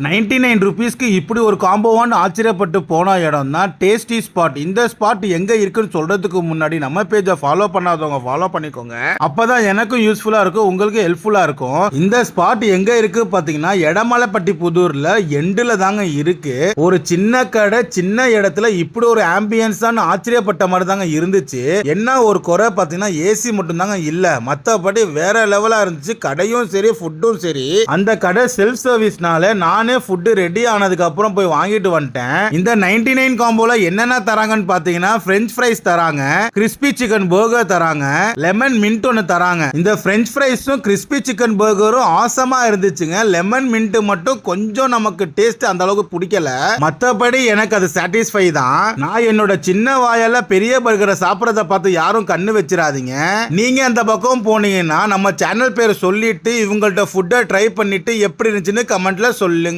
99 ருபீஸ்க்கு இப்படி ஒரு காம்போவான்னு ஆச்சரியப்பட்டு போன இடம் தான் டேஸ்டி ஸ்பாட். இந்த ஸ்பாட் எங்க இருக்குன்னு சொல்றதுக்கு முன்னாடி நம்ம பேஜை ஃபாலோ பண்ணாதவங்க ஃபாலோ பண்ணிக்கோங்க. அப்பதான் எனக்கும் யூஸ்ஃபுல்லா இருக்கும், உங்களுக்கு ஹெல்ப்ஃபுல்லா இருக்கும். இந்த ஸ்பாட் எங்க இருக்கு பாத்தீங்கன்னா எடமலைப்பட்டி புதூர்ல எண்டுல தாங்க இருக்கு. ஒரு சின்ன கடை சின்ன இடத்துல இப்படி ஒரு ஆம்பியன்ஸ் தான் ஆச்சரியப்பட்ட மாதிரி தாங்க இருந்துச்சு. என்ன ஒரு குறை பாத்தீங்கன்னா ஏசி மட்டும் தாங்க இல்ல, மத்தபடி வேற லெவலா இருந்துச்சு. கடையும் சரி ஃபுட்டும் சரி. அந்த கடை செல்ஃப் சர்வீஸ்னால நானே ஃபுட் ரெடி ஆனதுக்கு அப்புறம் போய் வாங்கிட்டு வந்துட்டேன். இந்த 99 காம்போல என்னென்ன தராங்கன்னு பாத்தீங்கன்னா பிரெஞ்ச் ஃப்ரைஸ் தராங்க, கிறிஸ்பி சிக்கன் பர்கர் தராங்க, லெமன் மின்ட் ஒன்னு தராங்க. இந்த பிரெஞ்ச் ஃப்ரைஸும் கிறிஸ்பி சிக்கன் பர்கரும் ஆசமா இருந்துச்சுங்க. லெமன் மின்ட் மட்டும் கொஞ்சம் நமக்கு டேஸ்ட் அந்த அளவுக்கு பிடிக்கல, மத்தபடி எனக்கு அது சாட்டிஸ்ஃபை தான். நான் என்னோட சின்ன வாயால பெரிய பர்கரை சாப்பிடறத பார்த்து யாரும் கண்ணு வச்சிடாதீங்க. நீங்க அந்த பக்கம் போனீங்கன்னா நம்ம சேனல் பேரை சொல்லிட்டு இவங்கள்ட்ட ஃபுட்டை ட்ரை பண்ணிட்டு எப்படி இருந்துச்சுன்னு கமெண்ட்ல சொல்லுங்க.